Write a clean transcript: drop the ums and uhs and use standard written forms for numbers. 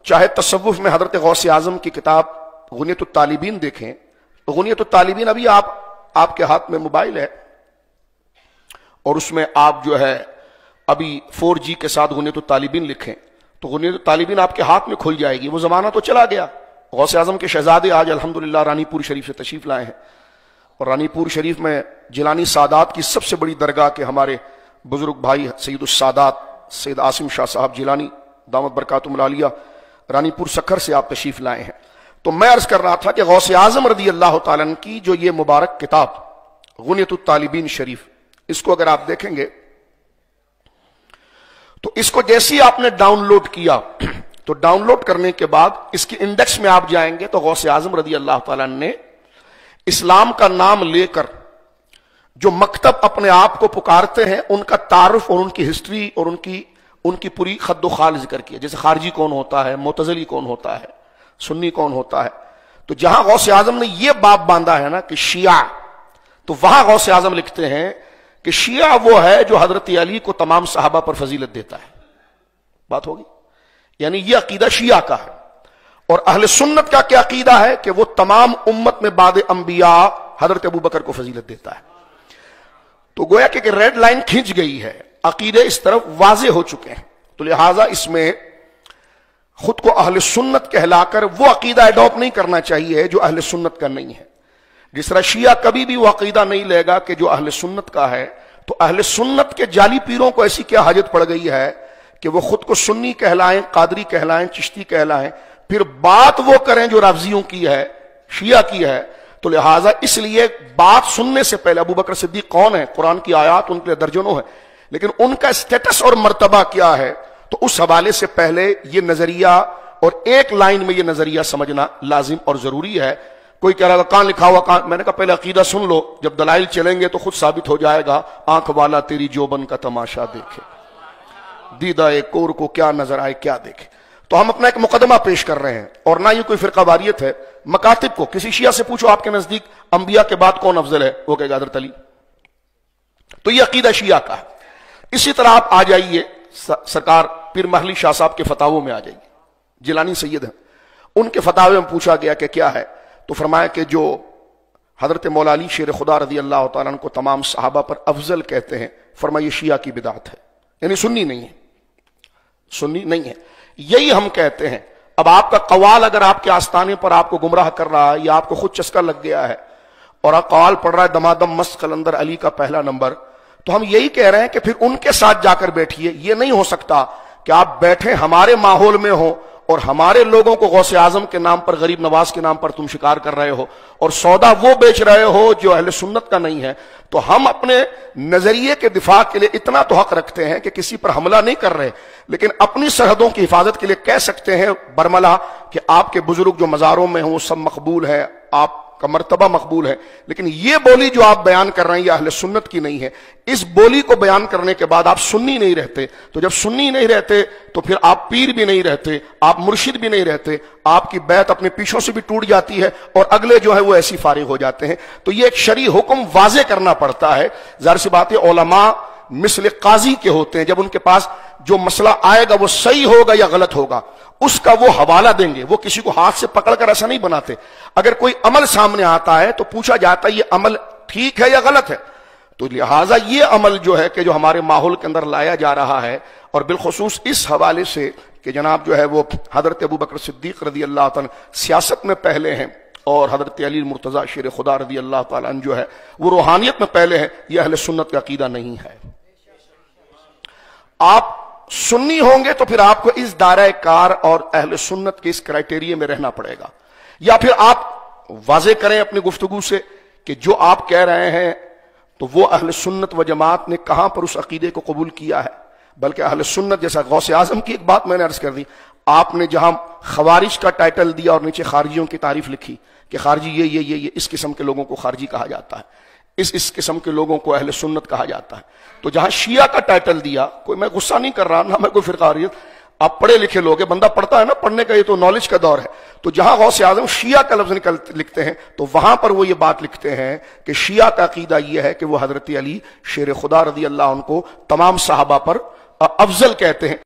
چاہے تصوف میں حضرت غوث اعظم کی کتاب غنیۃ الطالبین دیکھیں، تو غنیۃ الطالبین ابھی آپ کے ہاتھ میں موبائل ہے اور اس میں آپ جو ہے ابھی 4G کے ساتھ غنیۃ الطالبین لکھیں تو غنیۃ الطالبین آپ کے ہاتھ میں کھل جائے گی. وہ زمانہ تو چلا گیا. غوث اعظم کے شہزادے آج الحمدللہ رانی پور شریف سے تشریف لائے ہیں، اور رانی پور شریف میں جیلانی سادات کی سب سے بڑی درگاہ کے ہمارے بزرگ بھائی سید السادات سید عاصم شاہ صاحب جیلانی دامت برکاتہم العالیہ رانی پور سکھر سے آپ تشریف لائے ہیں. تو میں عرض کر رہا تھا کہ غوث اعظم رضی اللہ تعالیٰ عنہ کی جو یہ مبارک کتاب غنیۃ الطالبین شریف، اس کو اگر آپ دیکھیں گے تو اس کو جیسی آپ نے ڈاؤن لوڈ کیا تو ڈاؤن لوڈ کرنے کے بعد اس کی انڈیکس میں آپ جائیں گے تو غوث اعظم رضی اللہ تعالیٰ عنہ نے اسلام کا نام لے کر جو مکتب اپنے آپ کو پکارتے ہیں ان کا تعارف اور ان کی ہسٹری اور ان کی پوری خد و خال ذکر کیا. جیسے خارجی کون ہوتا ہے، معتزلی کون ہوتا ہے، سنی کون ہوتا ہے. تو جہاں غوث اعظم نے یہ باب باندھا ہے نا کہ شیعہ، تو وہاں غوث اعظم لکھتے ہیں کہ شیعہ وہ ہے جو حضرت علی کو تمام صحابہ پر فضیلت دیتا ہے. بات ہوگی، یعنی یہ عقیدہ شیعہ کا ہے. اور اہل سنت کا کیا عقیدہ ہے کہ وہ تمام امت میں بعد انبیاء حضرت ابوبکر کو فضیلت دیتا ہے. تو گویا کہ ریڈ لائن کھنچ گئی ہے، عقیدے اس طرف واضح ہو چکے ہیں. تو لہٰذا اس میں خود کو اہل سنت کہلا کر وہ عقیدہ ایڈاپٹ نہیں کرنا چاہیے جو اہل سنت کا نہیں ہے. جس طرح شیعہ کبھی بھی وہ عقیدہ نہیں لے گا کہ جو اہل سنت کا ہے. تو اہل سنت کے جعلی پیروں کو ایسی کیا حاجت پڑ گئی ہے کہ وہ خود کو سنی کہلائیں، قادری کہلائیں، چشتی کہلائیں، پھر بات وہ کریں جو رافضیوں کی ہے، شیعہ کی ہے. تو لہٰذا اس لیے بات سننے سے پہلے ابوبکر صدیق کون ہے، قرآن کی آیات ان کے لیے درجنوں ہے، لیکن ان کا اسٹیٹس اور مرتبہ کیا ہے، تو اس حوالے سے پہلے یہ نظریہ اور ایک لائن میں یہ نظریہ سمجھنا لازم اور ضروری ہے. کوئی کہہ رہا ہے کہاں لکھا ہوا کہاں، میں نے کہا پہلے عقیدہ سن لو، جب دلائل چلیں گے تو خود ثابت ہو جائے گا. آنکھ والا تیری جوبن کا تماشا دیکھے، دیدہ کور کو کیا نظر آئے کیا دیکھے. تو ہم اپنا ایک مقدمہ پیش کر رہے ہیں، اور نہ یہ کوئی فرقہ واریت ہے. مکاتب کو کسی شیعہ سے پوچھو آپ کے نزدیک انبیاء کے بعد کون افضل ہے، وہ کہے گا حضرت علی. تو یہ عقیدہ شیعہ کا ہے. اسی طرح آپ آ جائیے سرکار پیر محلی شاہ صاحب کے فتاووں میں آ جائیے، جیلانی سید ہیں، ان کے فتاوے میں پوچھا گیا کہ کیا ہے، تو فرمایا کہ جو حضرت مولا علی شیر خدا رضی اللہ تعالیٰ عنہ کو تمام صحابہ پر افضل کہتے ہیں، فرمایا یہ شیعہ کی بدعت ہے، یعنی سنی نہیں ہے، سنی نہیں ہے. یہی ہم کہتے ہیں. اب آپ کا قوال اگر آپ کے آستانے پر آپ کو گمراہ کر رہا ہے یا آپ کو خود چسکا لگ گیا ہے اور آپ قوال پڑھ رہا ہے دمادم مست قلندر علی کا پہلا نمبر، تو ہم یہی کہہ رہے ہیں کہ پھر ان کے ساتھ جا کر بیٹھیے. یہ نہیں ہو سکتا کہ آپ بیٹھیں ہمارے ماحول میں ہو اور ہمارے لوگوں کو غوث اعظم کے نام پر، غریب نواز کے نام پر تم شکار کر رہے ہو اور سودا وہ بیچ رہے ہو جو اہل سنت کا نہیں ہے. تو ہم اپنے نظریے کے دفاع کے لیے اتنا تو حق رکھتے ہیں کہ کسی پر حملہ نہیں کر رہے، لیکن اپنی سرحدوں کی حفاظت کے لیے کہہ سکتے ہیں برملا کہ آپ کے بزرگ جو مزاروں میں ہوں سب مقبول ہے، آپ کا مرتبہ مقبول ہے. لیکن یہ بولی جو آپ بیان کر رہے ہیں یہ اہل سنت کی نہیں ہے. اس بولی کو بیان کرنے کے بعد آپ سنی نہیں رہتے. تو جب سنی نہیں رہتے تو پھر آپ پیر بھی نہیں رہتے، آپ مرشد بھی نہیں رہتے، آپ کی بیعت اپنے پیچھوں سے بھی ٹوٹ جاتی ہے اور اگلے جو ہے وہ ایسی فارغ ہو جاتے ہیں. تو یہ ایک شرعی حکم واضح کرنا پڑتا ہے. ظاہر سی بات ہے علماء مثل قاضی کے ہوتے ہیں، جب ان کے پاس جو مسئلہ آئے گا وہ صحیح ہوگا یا غلط ہوگا اس کا وہ حوالہ دیں گے. وہ کسی کو ہاتھ سے پکڑ کر ایسا نہیں بناتے. اگر کوئی عمل سامنے آتا ہے تو پوچھا جاتا ہے یہ عمل ٹھیک ہے یا غلط ہے. تو لہٰذا یہ عمل جو ہے کہ جو ہمارے ماحول کے اندر لایا جا رہا ہے، اور بالخصوص اس حوالے سے کہ جناب جو ہے وہ حضرت ابوبکر صدیق رضی اللہ تعالیٰ سیاست میں پہلے ہیں اور حضرت علی مرتضیٰ شیر خدا رضی اللہ تعالیٰ عنہ جو ہے وہ روحانیت میں پہلے ہیں، یہ اہل سنت کا عقیدہ نہیں ہے. آپ سنی ہوں گے تو پھر آپ کو اس دائرہ کار اور اہل سنت کے اس کرائٹیریا میں رہنا پڑے گا، یا پھر آپ واضح کریں اپنی گفتگو سے کہ جو آپ کہہ رہے ہیں تو وہ اہل سنت و جماعت نے کہاں پر اس عقیدے کو قبول کیا ہے. بلکہ اہل سنت جیسا غوث اعظم کی ایک بات میں نے عرض کر دی، آپ نے جہاں خوارج کا ٹائٹل دیا اور نیچے خارجیوں کی تعریف لکھی کہ خارجی یہ اس قسم کے لوگوں کو خارجی کہا جاتا ہے، اس قسم کے لوگوں کو اہل سنت کہا جاتا ہے. تو جہاں شیعہ کا ٹائٹل دیا، کوئی میں غصہ نہیں کر رہا نہ میں کوئی فرقہ واریت، آپ پڑھے لکھے لوگ ہیں، بندہ پڑھتا ہے نا، پڑھنے کا یہ تو نالج کا دور ہے. تو جہاں غوث اعظم شیعہ کا لفظ لکھتے ہیں تو وہاں پر وہ یہ بات لکھتے ہیں کہ شیعہ کا عقیدہ یہ ہے کہ وہ حضرت علی شیر خدا رضی اللہ عنہ کو تمام صحابہ پر افضل کہتے ہیں.